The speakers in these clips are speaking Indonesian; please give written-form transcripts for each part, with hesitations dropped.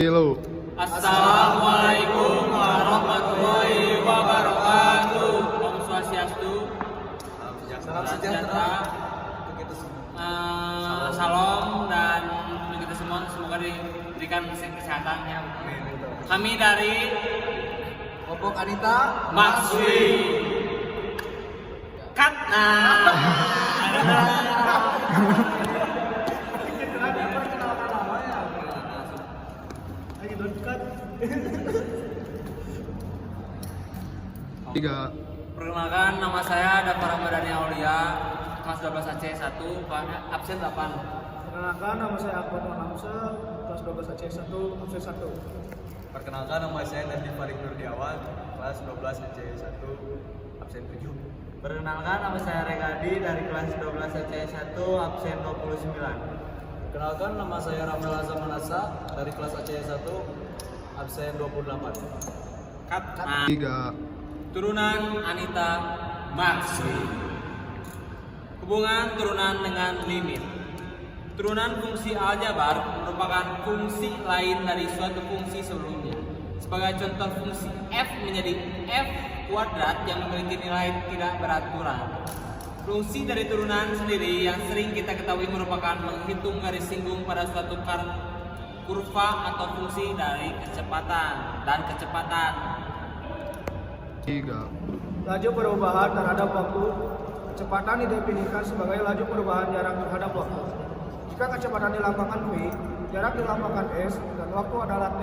Halo. Assalamualaikum warahmatullahi wabarakatuh. Om Swastiastu. Salam sejahtera untuk kita semua. Salam dan untuk kita semua semoga diberikan kesehatan ya. Kami dari Kelompok Anita Maksui. Cut. Tiga. Perkenalkan, nama saya Dafar Ramadhani Aulia, kelas 12 AC 1, absen 8. Perkenalkan, nama saya Ahmad Hamsa, kelas 12 AC 1, absen 1. Perkenalkan, nama saya Najib Farid Nurdiawan, kelas 12 AC 1, absen 7. Perkenalkan, nama saya Regadi dari kelas 12 AC 1, absen 29. Perkenalkan, nama saya Ramel Azam Manasa dari kelas AC 1, absen 28. Cut. Tiga. Turunan Anita Maksui. Hubungan turunan dengan limit. Turunan fungsi aljabar merupakan fungsi lain dari suatu fungsi sebelumnya. Sebagai contoh, fungsi f menjadi f kuadrat yang memiliki nilai tidak beraturan. Fungsi dari turunan sendiri yang sering kita ketahui merupakan menghitung garis singgung pada suatu kurva atau fungsi dari kecepatan dan kecepatan. Tiga. Laju perubahan terhadap waktu. Kecepatan didefinisikan sebagai laju perubahan jarak terhadap waktu. Jika kecepatan di lapangan V, jarak di lapangan S, dan waktu adalah T,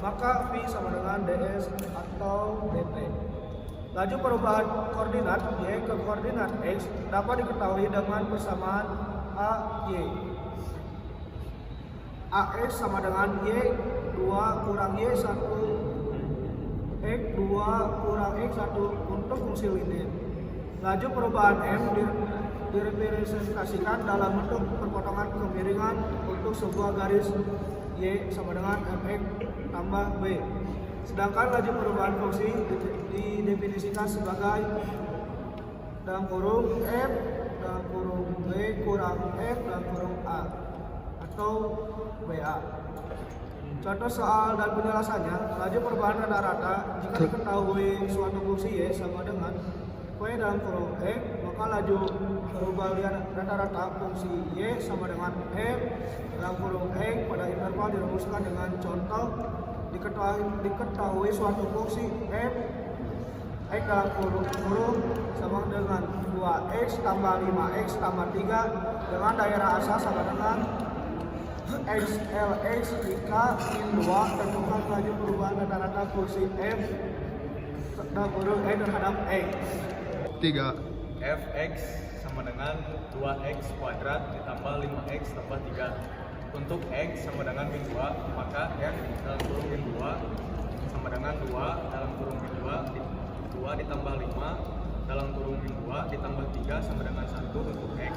maka V sama dengan ds atau dt. Laju perubahan koordinat Y ke koordinat X dapat diketahui dengan persamaan AY. AX sama dengan Y 2 kurang Y 1 X 2 kurang X 1 untuk fungsi linear. Laju perubahan M direpresentasikan dalam bentuk perpotongan kemiringan untuk sebuah garis Y sama dengan Mx tambah B. Sedangkan laju perubahan fungsi didefinisikan sebagai dalam kurung F dalam kurung B kurang F dalam kurung A atau BA. Contoh soal dan penjelasannya, laju perubahan rata-rata jika diketahui suatu fungsi Y sama dengan V dalam kurung X, maka laju perubahan rata-rata fungsi Y sama dengan F dalam kurung X pada interval dirumuskan dengan contoh diketahui suatu fungsi F X dalam kurung sama dengan 2X tambah 5X tambah 3 dengan daerah asal sama dengan XLX jika min 2 tentukan laju perubahan rata-rata fungsi F dalam kurung X terhadap X. Tiga. Fx sama dengan 2x kuadrat ditambah 5x tambah 3. Untuk x sama dengan min 2, maka f dalam kurung min 2 sama dengan 2 dalam kurung min 2 ditambah 5 dalam kurung min 2 ditambah 3 sama dengan 1 untuk x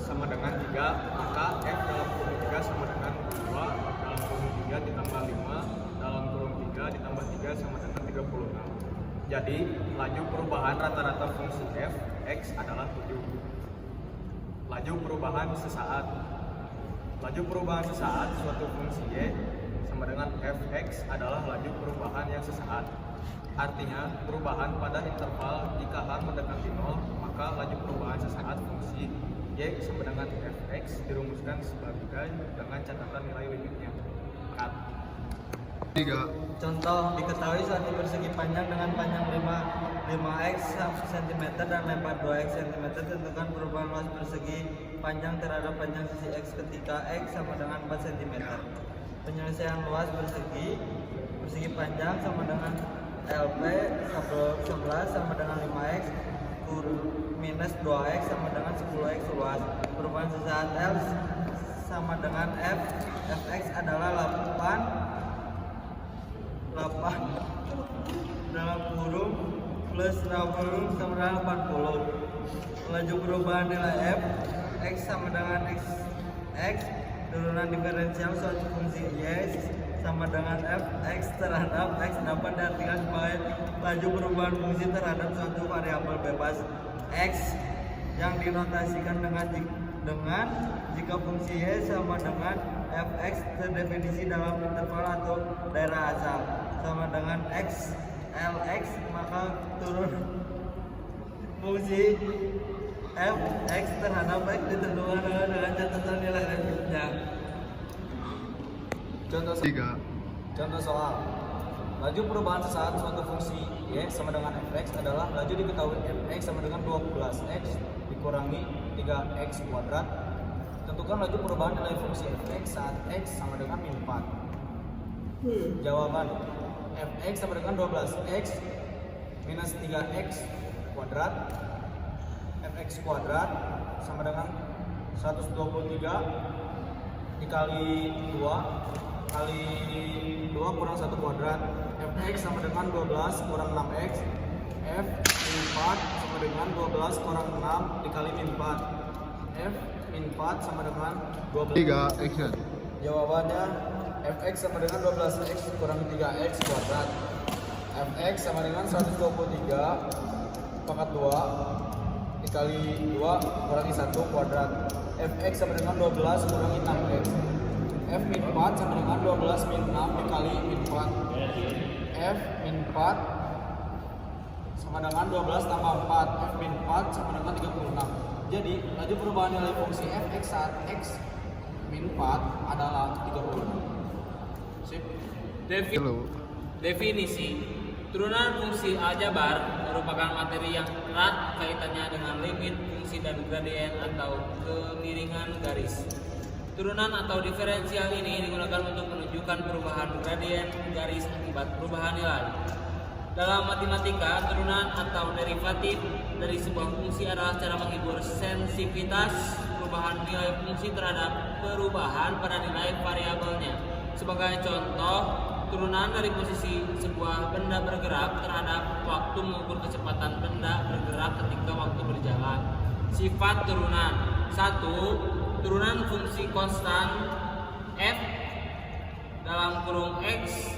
sama dengan 3, maka f dalam kurung 3 sama dengan 2 dalam kurung 3 ditambah 5 dalam kurung 3 ditambah 3 sama dengan 36. Jadi, laju perubahan rata-rata fungsi f, x adalah 7. Laju perubahan sesaat. Laju perubahan sesaat suatu fungsi y sama dengan fx adalah laju perubahan yang sesaat. Artinya, perubahan pada interval jika h mendekati 0, maka laju perubahan sesaat fungsi y sama dengan fx dirumuskan sebagai dengan catatan nilai limitnya. Cut. Tiga. Contoh, diketahui suatu persegi panjang dengan panjang 5x cm dan lebar 2x cm, tentukan perubahan luas persegi panjang terhadap panjang sisi x ketika x sama dengan 4 cm. Penyelesaian luas persegi panjang sama dengan LP 11 sama dengan 5x minus 2x sama dengan 10x luas. Perubahan sesaat L sama dengan F. Fx adalah 8 dalam kurung plus 60 sama dengan 80. Laju perubahan nilai f x sama dengan x turunan diferensial suatu fungsi y sama dengan f x terhadap x dapat diartikan sebagai laju perubahan fungsi terhadap suatu variabel bebas x yang dinotasikan dengan dengan jika fungsi y sama dengan fx terdefinisi dalam interval atau daerah asal sama dengan x lx, maka turun fungsi fx terhadap x ditentukan dengan catatan nilai limitnya. Contoh soal. Laju perubahan sesaat suatu fungsi y sama dengan fx adalah laju diketahui fx sama dengan 12x dikurangi 3x kuadrat. Tentukan laju perubahan nilai fungsi fx saat x sama dengan min 4. Jawaban: fx sama dengan 12x minus 3x kuadrat. Fx kuadrat sama dengan 123 dikali 2 kali 2 kurang 1 kuadrat. Fx sama dengan 12 kurang 6x. F min 4 sama dengan 12 kurang 6 dikali min 4. F min 4 sama dengan 12. 3 action. Jawabannya fx sama dengan 12x kurang 3x kuadrat. Fx sama dengan 123 pangkat 2 dikali 2 kurangi 1 kuadrat. Fx sama dengan 12 kurangi 6x. F min 4 sama dengan 12 min 6 dikali min 4. F min 4 sama dengan 12 tambah 4. F min 4 sama dengan 36. Jadi laju perubahan nilai fungsi fx saat x min 4 adalah 36. Sip. Definisi turunan fungsi aljabar merupakan materi yang erat kaitannya dengan limit fungsi dan gradien atau kemiringan garis. Turunan atau diferensial ini digunakan untuk menunjukkan perubahan gradien garis akibat perubahan nilai. Dalam matematika, turunan atau derivatif dari sebuah fungsi adalah cara menghibur sensitivitas perubahan nilai fungsi terhadap perubahan pada nilai variabelnya. Sebagai contoh, turunan dari posisi sebuah benda bergerak terhadap waktu mengukur kecepatan benda bergerak ketika waktu berjalan. Sifat turunan: 1. Turunan fungsi konstan f dalam kurung x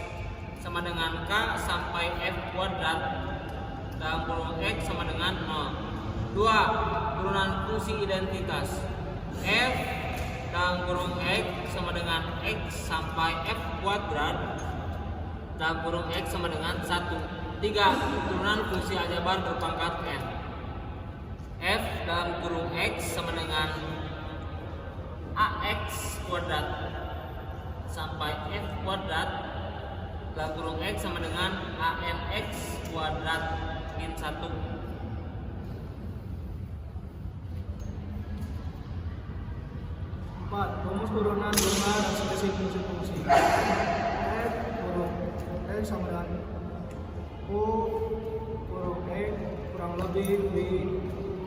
sama dengan k sampai f kuadrat dalam kurung x sama dengan 0. 2. Turunan fungsi identitas f dalam kurung x sama dengan x sampai f kuadrat dalam kurung x sama dengan 1. 3. Turunan fungsi aljabar berpangkat n f dalam kurung x sama dengan ax kuadrat sampai f kuadrat dalam kurung x sama dengan anx kuadrat min 1. 4. Rumus turunan jumlah dan selisih fungsi-fungsi. F kurung x sama dengan U kurung x kurang lebih V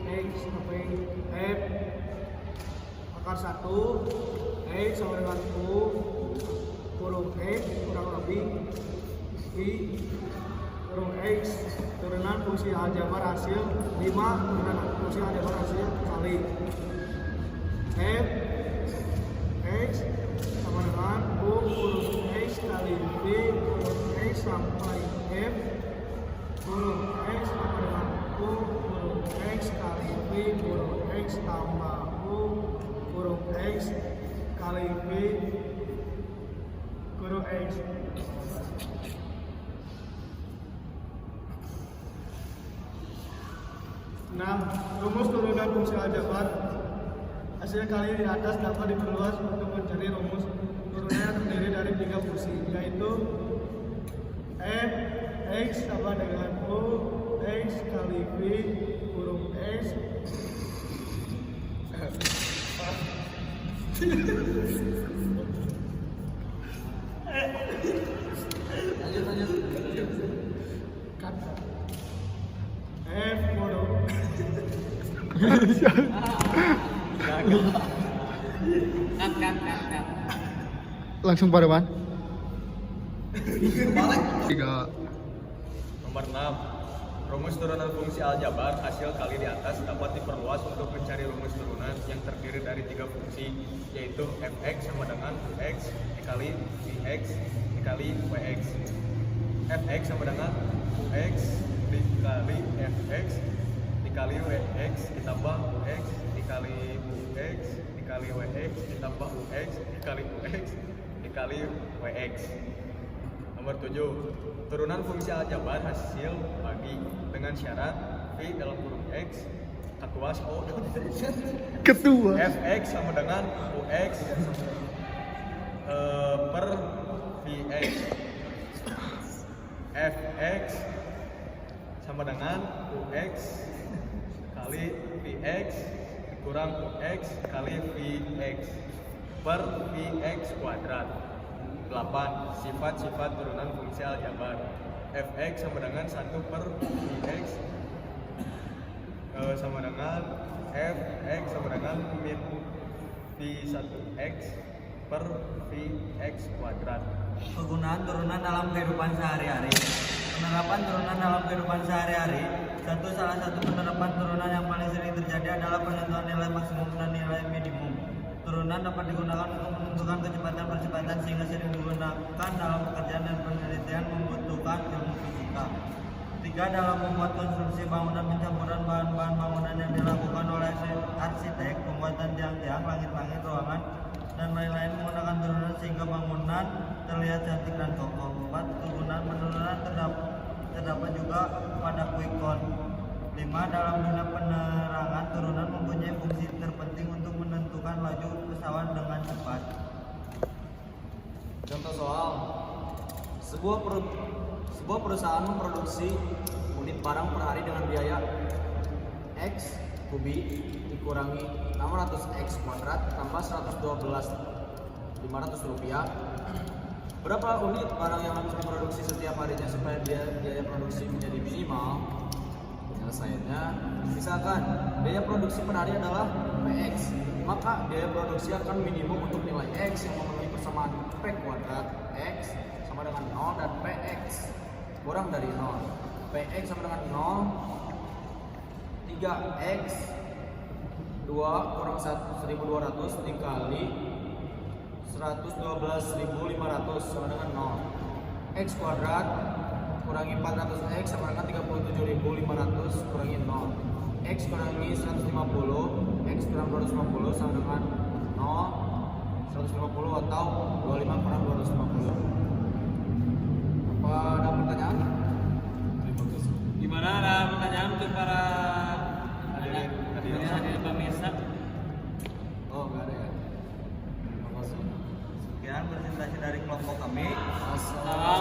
x sampai F akar 1 x sama dengan U kurung x kurang lebih V kurung x turunan fungsi aljabar hasil 5 turunan fungsi aljabar hasil kali F x sama dengan U kurung x kali V kurung x sampai F kurung x sama dengan U kurung x kali V kurung x tambah U kurung x kali V kurung x. Rumus turunan fungsi aljabar hasil kali di atas dapat diperluas untuk mencari rumus turunan yang terdiri dari 3 fungsi, yaitu f x sama dengan u x kali v kurung x lanjut f kurung Kat. Langsung pada man. 3. Nomor 6. Rumus turunan fungsi aljabar hasil kali di atas dapat diperluas untuk mencari rumus turunan yang terdiri dari 3 fungsi, yaitu fx sama dengan x dikali vx dikali wx. Fx sama dengan ux dikali fx dikali WX ditambah UX dikali UX dikali WX ditambah UX dikali UX dikali WX. Nomor 7. Turunan fungsi aljabar hasil bagi dengan syarat V dalam kurung X ketua O Ketua. Fx sama dengan UX per Vx. Fx sama dengan UX kali Vx kurang UX kali Vx per Vx kuadrat. 8. Sifat-sifat turunan fungsi aljabar. Fx sama dengan 1 per Vx sama dengan Fx sama dengan min V1x per Vx kuadrat. Penggunaan turunan dalam kehidupan sehari-hari. Penerapan turunan dalam kehidupan sehari-hari. Salah satu penerapan turunan yang paling sering terjadi adalah penentuan nilai maksimum dan nilai minimum. Turunan dapat digunakan untuk menentukan kecepatan-percepatan sehingga sering digunakan dalam pekerjaan dan penelitian membutuhkan ilmu fisika. 3. Dalam membuat konstruksi bangunan, pencampuran bahan-bahan bangunan yang dilakukan oleh arsitek, pembuatan tiang-tiang, langit-langit, ruangan, dan lain-lain menggunakan turunan sehingga bangunan terlihat cantik dan kokoh. 4. Kegunaan penurunan terdapat juga pada quick count. 5. Dalam dunia penerangan, turunan mempunyai fungsi terpenting untuk menentukan laju pesawat dengan cepat. Contoh soal, sebuah perusahaan memproduksi unit barang per hari dengan biaya X kubik dikurangi 600X kuadrat tambah 112.500 rupiah. Berapa unit barang yang harus diproduksi setiap harinya supaya biaya produksi menjadi minimal? Penyelesaiannya, misalkan biaya produksi per hari adalah PX, maka biaya produksi akan minimum untuk nilai X yang memenuhi persamaan P kuadrat X sama dengan 0 dan PX kurang dari 0. PX sama dengan 0, 3X 2 kurang 1.200 dikali 112.500 sama dengan 0. X kuadrat kurangi 400X sama dengan 37.500 kurangi 0. X kurangi 150, X kurang 250 sama dengan 0, 150 atau 25 kurang 250. Apa ada pertanyaan? Gimana, ada pertanyaan untuk para hadirin pemirsa? Oh, enggak ada ya. Terima kasih. Sekian presentasi dari kelompok kami. Assalamualaikum.